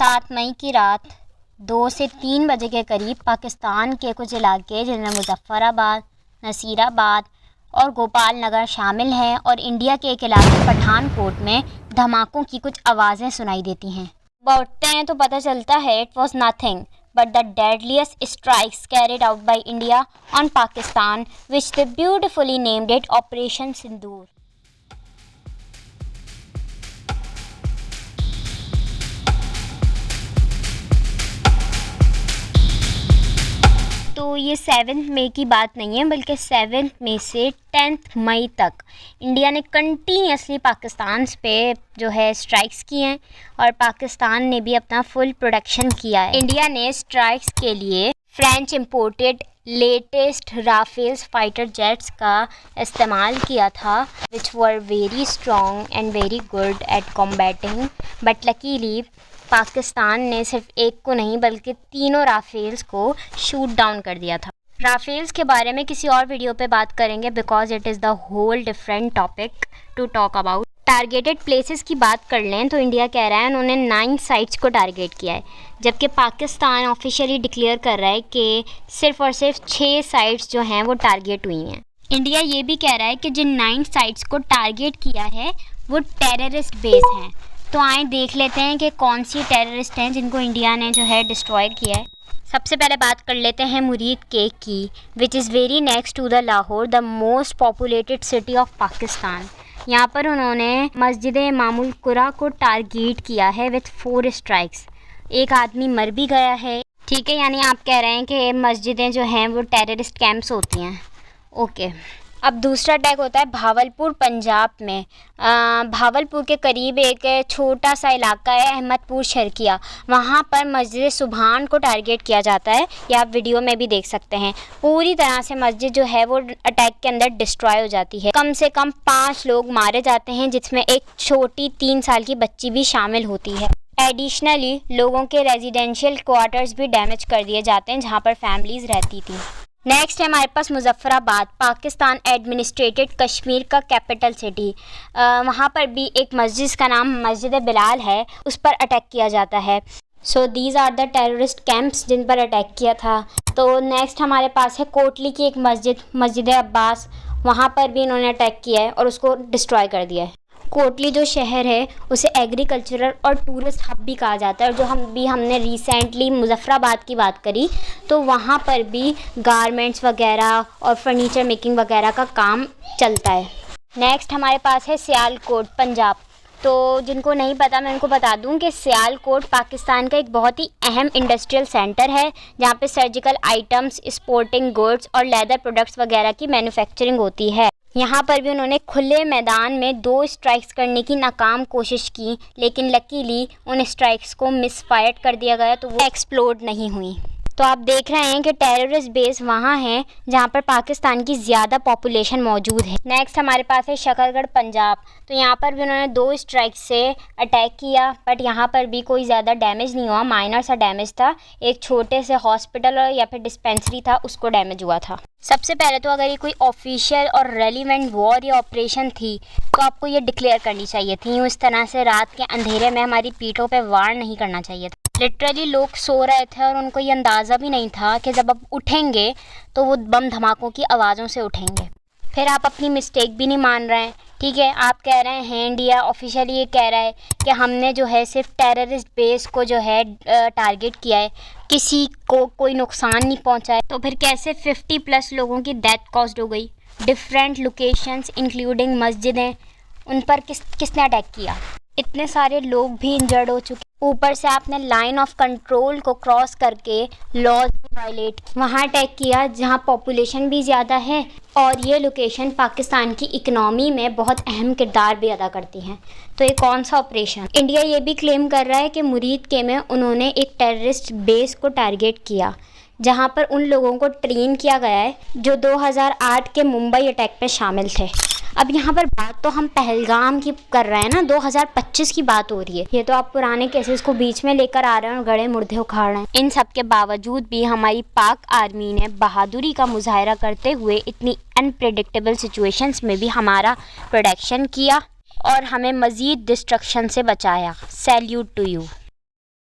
7 मई की रात 2 से 3 बजे के करीब पाकिस्तान के कुछ इलाके जिनमें मुजफ्फराबाद, नसीराबाद और गोपाल नगर शामिल हैं और इंडिया के एक इलाके पठानकोट में धमाकों की कुछ आवाज़ें सुनाई देती हैं। लौटते हैं तो पता चलता है it was nothing but the deadliest strikes carried out by India on Pakistan, which they beautifully named it Operation Sindoor. तो ये 7 मई की बात नहीं है, बल्कि 7 मई से 10 मई तक इंडिया ने कंटिन्यूसली पाकिस्तान पे जो है स्ट्राइक्स किए हैं और पाकिस्तान ने भी अपना फुल प्रोडक्शन किया है। इंडिया ने स्ट्राइक्स के लिए French imported latest Rafales fighter jets का इस्तेमाल किया था, which were very strong and very good at combating, but luckily Pakistan ने सिर्फ एक को नहीं बल्कि तीनों राफेल्स को शूट डाउन कर दिया था। राफेल्स के बारे में किसी और वीडियो पे बात करेंगे because it is the whole different topic to talk about. Targeted places की बात कर लें तो इंडिया कह रहा है उन्होंने 9 साइट्स को टारगेट किया है, जबकि पाकिस्तान ऑफिशियली डिक्लेयर कर रहा है कि सिर्फ और सिर्फ 6 साइट्स जो हैं वो टारगेट हुई हैं। इंडिया ये भी कह रहा है कि जिन 9 साइट्स को टारगेट किया है वो टेररिस्ट बेस हैं। तो आए देख लेते हैं कि कौन सी टेररिस्ट हैं जिनको इंडिया ने जो है डिस्ट्रॉय किया है। सबसे पहले बात कर लेते हैं मुरीद केक की, which is very next to the Lahore, the most populated city of Pakistan. यहाँ पर उन्होंने मस्जिद इमामुल कुरा को टारगेट किया है विथ 4 स्ट्राइक्स। एक आदमी मर भी गया है, ठीक है, यानी आप कह रहे हैं कि मस्जिदें जो हैं वो टेररिस्ट कैंप्स होती हैं। ओके, अब दूसरा अटैक होता है भावलपुर पंजाब में। भावलपुर के करीब एक छोटा सा इलाका है अहमदपुर शर्किया, वहाँ पर मस्जिद सुभान को टारगेट किया जाता है। ये आप वीडियो में भी देख सकते हैं। पूरी तरह से मस्जिद जो है वो अटैक के अंदर डिस्ट्रॉय हो जाती है। कम से कम 5 लोग मारे जाते हैं, जिसमें एक छोटी 3 साल की बच्ची भी शामिल होती है। एडिशनली लोगों के रेजिडेंशियल क्वार्टर्स भी डैमेज कर दिए जाते हैं जहाँ पर फैमिलीज़ रहती थी। नेक्स्ट है हमारे पास मुजफ्फराबाद, पाकिस्तान एडमिनिस्ट्रेटेड कश्मीर का कैपिटल सिटी। वहाँ पर भी एक मस्जिद का नाम मस्जिद बिलाल है, उस पर अटैक किया जाता है। So these are the terrorist camps जिन पर अटैक किया था। तो नेक्स्ट हमारे पास है कोटली की एक मस्जिद अब्बास, वहाँ पर भी इन्होंने अटैक किया है और उसको डिस्ट्रॉय कर दिया है। कोटली जो शहर है उसे एग्रीकल्चरल और टूरिस्ट हब भी कहा जाता है, और जो हमने रिसेंटली मुजफ्फराबाद की बात करी तो वहाँ पर भी गारमेंट्स वगैरह और फर्नीचर मेकिंग वगैरह का काम चलता है। नेक्स्ट हमारे पास है सियालकोट पंजाब। तो जिनको नहीं पता मैं उनको बता दूं कि सियालकोट पाकिस्तान का एक बहुत ही अहम इंडस्ट्रियल सेंटर है, जहाँ पे सर्जिकल आइटम्स, स्पोर्टिंग गुड्स और लेदर प्रोडक्ट्स वगैरह की मैन्युफैक्चरिंग होती है। यहाँ पर भी उन्होंने खुले मैदान में 2 स्ट्राइक्स करने की नाकाम कोशिश की, लेकिन लकीली उन स्ट्राइक्स को मिसफायर कर दिया गया तो वो एक्सप्लोड नहीं हुई। तो आप देख रहे हैं कि टेररिस्ट बेस वहाँ हैं जहाँ पर पाकिस्तान की ज़्यादा पॉपुलेशन मौजूद है। नेक्स्ट हमारे पास है शकरगढ़ पंजाब। तो यहाँ पर भी उन्होंने 2 स्ट्राइक से अटैक किया, बट यहाँ पर भी कोई ज़्यादा डैमेज नहीं हुआ, माइनर सा डैमेज था। एक छोटे से हॉस्पिटल या फिर डिस्पेंसरी था, उसको डैमेज हुआ था। सबसे पहले तो अगर ये कोई ऑफिशियल और रेलिवेंट वॉर या ऑपरेशन थी तो आपको ये डिक्लेयर करनी चाहिए थी। यूँ इस तरह से रात के अंधेरे में हमारी पीठों पे वार नहीं करना चाहिए था। लिटरली लोग सो रहे थे और उनको ये अंदाज़ा भी नहीं था कि जब अब उठेंगे तो वो बम धमाकों की आवाज़ों से उठेंगे। फिर आप अपनी मिस्टेक भी नहीं मान रहे हैं, ठीक है। आप कह रहे हैं इंडिया ऑफिशियली ये कह रहा है कि हमने जो है सिर्फ टेररिस्ट बेस को जो है टारगेट किया है, किसी को कोई नुकसान नहीं पहुंचा है। तो फिर कैसे 50+ लोगों की डेथ कॉज्ड हो गई? डिफरेंट लोकेशंस इंक्लूडिंग मस्जिदें, उन पर किसने अटैक किया? इतने सारे लोग भी इंजर्ड हो चुके। ऊपर से आपने लाइन ऑफ कंट्रोल को क्रॉस करके लॉज वायलेट वहाँ अटैक किया जहाँ पॉपुलेशन भी ज़्यादा है, और ये लोकेशन पाकिस्तान की इकनॉमी में बहुत अहम किरदार भी अदा करती हैं। तो ये कौन सा ऑपरेशन? इंडिया ये भी क्लेम कर रहा है कि मुरीद के में उन्होंने एक टेररिस्ट बेस को टारगेट किया जहाँ पर उन लोगों को ट्रेन किया गया है जो 2008 के मुंबई अटैक में शामिल थे। अब यहाँ पर बात तो हम पहलगाम की कर रहे हैं ना, 2025 की बात हो रही है। ये तो आप पुराने केसेस को बीच में लेकर आ रहे हैं और गड़े मुर्दे उखाड़ रहे हैं। इन सब के बावजूद भी हमारी पाक आर्मी ने बहादुरी का मुजाहरा करते हुए इतनी अनप्रेडिक्टेबल सिचुएशंस में भी हमारा प्रोटेक्शन किया और हमें मज़ीद डिस्ट्रक्शन से बचाया। Salute to you.